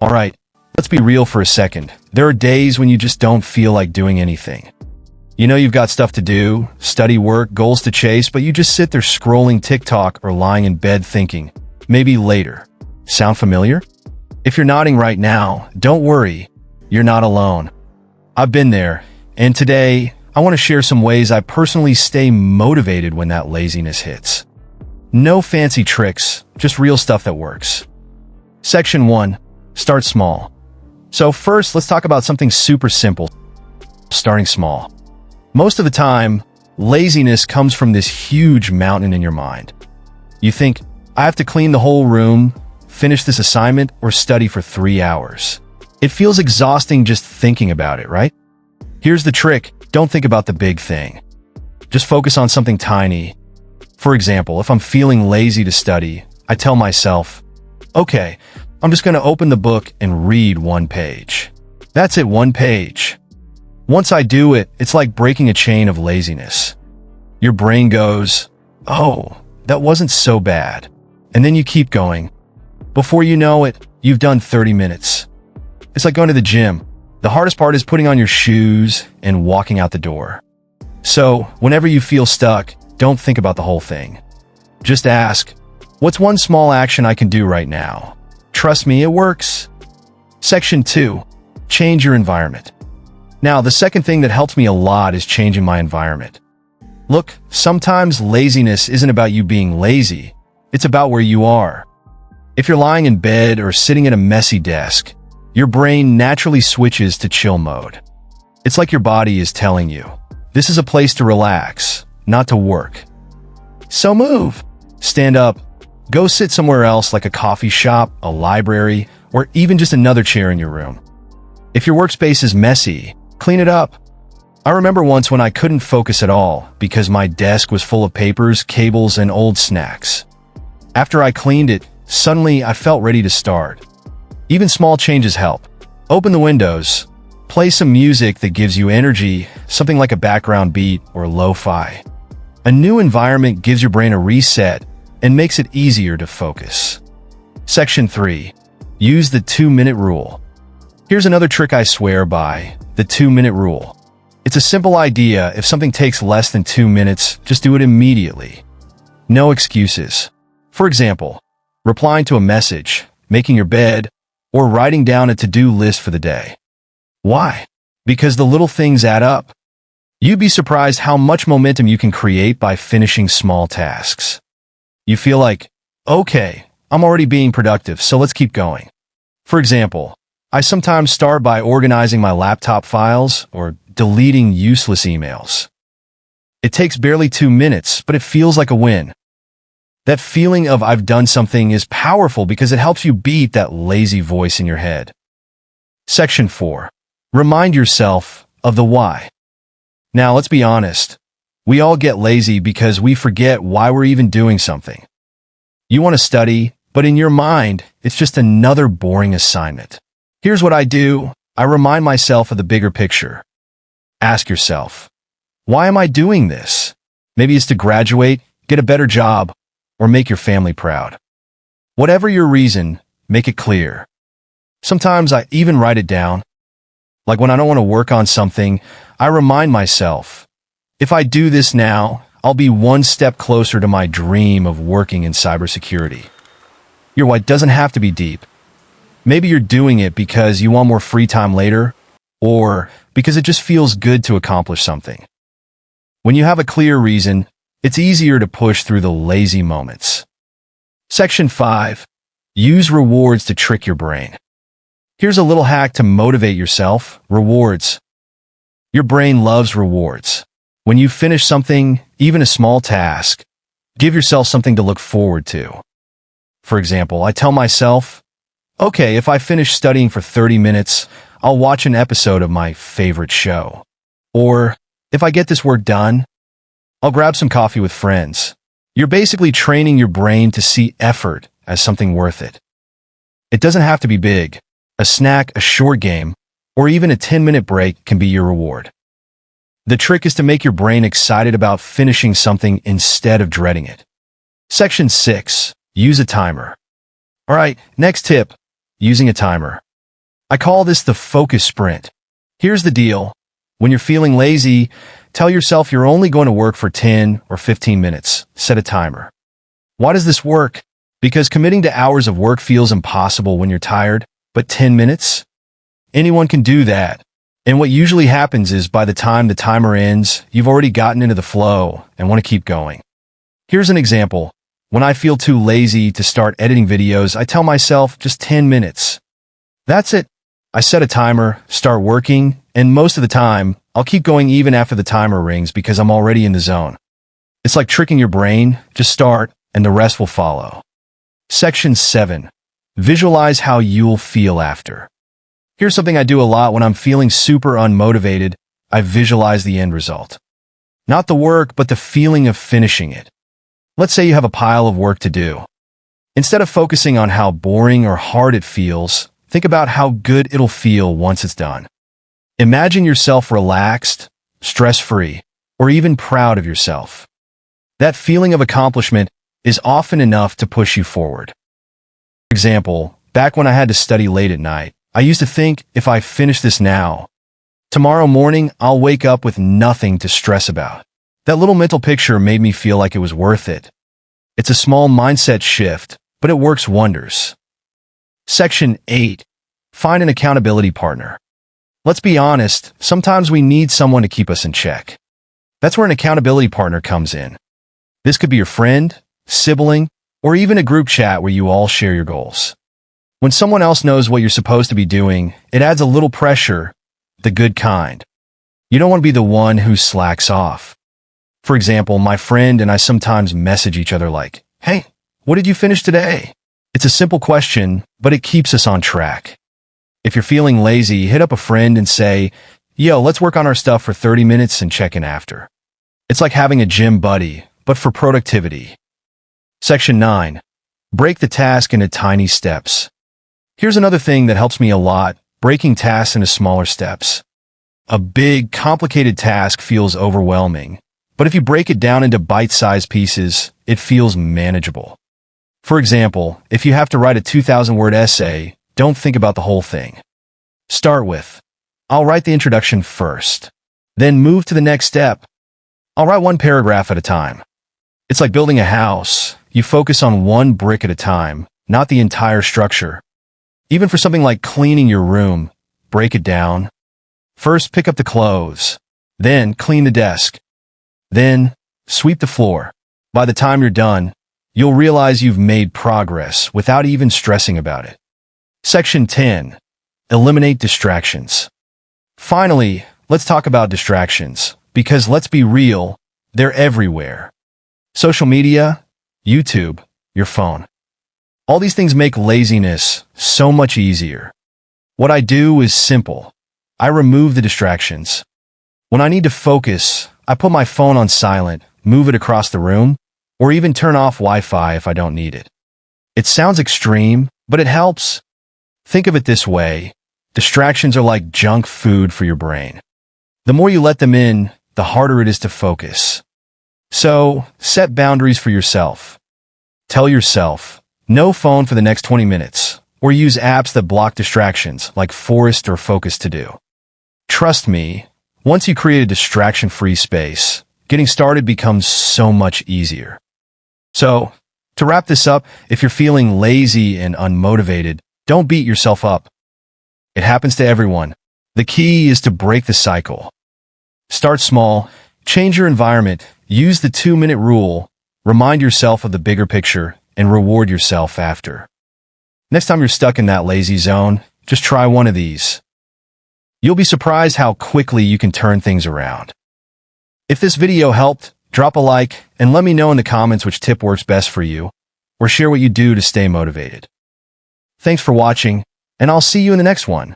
Alright, let's be real for a second. There are days when you just don't feel like doing anything. You know you've got stuff to do, study, work, goals to chase, but you just sit there scrolling TikTok or lying in bed thinking, maybe later. Sound familiar? If you're nodding right now, don't worry, you're not alone. I've been there, and today, I want to share some ways I personally stay motivated when that laziness hits. No fancy tricks, just real stuff that works. Section 1. Start small. So first, let's talk about something super simple. Starting small. Most of the time, laziness comes from this huge mountain in your mind. You think, I have to clean the whole room, finish this assignment, or study for 3 hours. It feels exhausting just thinking about it, right? Here's the trick. Don't think about the big thing. Just focus on something tiny. For example, if I'm feeling lazy to study, I tell myself, okay, I'm just going to open the book and read 1 page. That's it, 1 page. Once I do it, it's like breaking a chain of laziness. Your brain goes, oh, that wasn't so bad. And then you keep going. Before you know it, you've done 30 minutes. It's like going to the gym. The hardest part is putting on your shoes and walking out the door. So, whenever you feel stuck, don't think about the whole thing. Just ask, what's one small action I can do right now? Trust me, it works. Section 2. Change your environment. Now, the second thing that helps me a lot is changing my environment. Look, sometimes laziness isn't about you being lazy. It's about where you are. If you're lying in bed or sitting at a messy desk, your brain naturally switches to chill mode. It's like your body is telling you, this is a place to relax, not to work. So move. Stand up. Go sit somewhere else like a coffee shop, a library, or even just another chair in your room. If your workspace is messy, clean it up. I remember once when I couldn't focus at all because my desk was full of papers, cables, and old snacks. After I cleaned it, suddenly I felt ready to start. Even small changes help. Open the windows. Play some music that gives you energy, something like a background beat or lo-fi. A new environment gives your brain a reset and makes it easier to focus. Section 3. Use the 2-minute rule. Here's another trick I swear by, the 2-minute rule. It's a simple idea. If something takes less than 2 minutes, just do it immediately. No excuses. For example, replying to a message, making your bed, or writing down a to-do list for the day. Why? Because the little things add up. You'd be surprised how much momentum you can create by finishing small tasks. You feel like, okay, I'm already being productive, so let's keep going. For example, I sometimes start by organizing my laptop files or deleting useless emails. It takes barely 2 minutes, but it feels like a win. That feeling of I've done something is powerful because it helps you beat that lazy voice in your head. Section 4. Remind yourself of the why. Now, let's be honest. We all get lazy because we forget why we're even doing something. You want to study, but in your mind, it's just another boring assignment. Here's what I do. I remind myself of the bigger picture. Ask yourself, why am I doing this? Maybe it's to graduate, get a better job, or make your family proud. Whatever your reason, make it clear. Sometimes I even write it down. Like when I don't want to work on something, I remind myself, if I do this now, I'll be 1 step closer to my dream of working in cybersecurity. Your why doesn't have to be deep. Maybe you're doing it because you want more free time later, or because it just feels good to accomplish something. When you have a clear reason, it's easier to push through the lazy moments. Section 5. Use rewards to trick your brain. Here's a little hack to motivate yourself. Rewards. Your brain loves rewards. When you finish something, even a small task, give yourself something to look forward to. For example, I tell myself, okay, if I finish studying for 30 minutes, I'll watch an episode of my favorite show. Or, if I get this work done, I'll grab some coffee with friends. You're basically training your brain to see effort as something worth it. It doesn't have to be big. A snack, a short game, or even a 10-minute break can be your reward. The trick is to make your brain excited about finishing something instead of dreading it. Section 6. Use a timer. Alright, next tip. Using a timer. I call this the focus sprint. Here's the deal. When you're feeling lazy, tell yourself you're only going to work for 10 or 15 minutes. Set a timer. Why does this work? Because committing to hours of work feels impossible when you're tired, but 10 minutes? Anyone can do that. And what usually happens is by the time the timer ends, you've already gotten into the flow and want to keep going. Here's an example. When I feel too lazy to start editing videos, I tell myself just 10 minutes. That's it. I set a timer, start working, and most of the time, I'll keep going even after the timer rings because I'm already in the zone. It's like tricking your brain. Just start, and the rest will follow. Section 7. Visualize how you'll feel after. Here's something I do a lot when I'm feeling super unmotivated. I visualize the end result. Not the work, but the feeling of finishing it. Let's say you have a pile of work to do. Instead of focusing on how boring or hard it feels, think about how good it'll feel once it's done. Imagine yourself relaxed, stress-free, or even proud of yourself. That feeling of accomplishment is often enough to push you forward. For example, back when I had to study late at night, I used to think, if I finish this now, tomorrow morning I'll wake up with nothing to stress about. That little mental picture made me feel like it was worth it. It's a small mindset shift, but it works wonders. Section 8. Find an accountability partner. Let's be honest, sometimes we need someone to keep us in check. That's where an accountability partner comes in. This could be your friend, sibling, or even a group chat where you all share your goals. When someone else knows what you're supposed to be doing, it adds a little pressure, the good kind. You don't want to be the one who slacks off. For example, my friend and I sometimes message each other like, "Hey, what did you finish today?" It's a simple question, but it keeps us on track. If you're feeling lazy, hit up a friend and say, "Yo, let's work on our stuff for 30 minutes and check in after." It's like having a gym buddy, but for productivity. Section 9. Break the task into tiny steps. Here's another thing that helps me a lot, breaking tasks into smaller steps. A big, complicated task feels overwhelming, but if you break it down into bite-sized pieces, it feels manageable. For example, if you have to write a 2,000-word essay, don't think about the whole thing. Start with, "I'll write the introduction first." Then move to the next step. "I'll write one paragraph at a time." It's like building a house. You focus on one brick at a time, not the entire structure. Even for something like cleaning your room, break it down. First, pick up the clothes. Then, clean the desk. Then, sweep the floor. By the time you're done, you'll realize you've made progress without even stressing about it. Section 10. Eliminate distractions. Finally, let's talk about distractions, because let's be real, they're everywhere. Social media, YouTube, your phone. All these things make laziness so much easier. What I do is simple. I remove the distractions. When I need to focus, I put my phone on silent, move it across the room, or even turn off Wi-Fi if I don't need it. It sounds extreme, but it helps. Think of it this way. Distractions are like junk food for your brain. The more you let them in, the harder it is to focus. So, set boundaries for yourself. Tell yourself, no phone for the next 20 minutes, or use apps that block distractions like Forest or Focus To Do. Trust me, once you create a distraction-free space, getting started becomes so much easier. So, to wrap this up, if you're feeling lazy and unmotivated, don't beat yourself up. It happens to everyone. The key is to break the cycle. Start small, change your environment, use the 2-minute rule, remind yourself of the bigger picture, and reward yourself after. Next time you're stuck in that lazy zone, just try one of these. You'll be surprised how quickly you can turn things around. If this video helped, drop a like and let me know in the comments which tip works best for you, or share what you do to stay motivated. Thanks for watching, and I'll see you in the next one.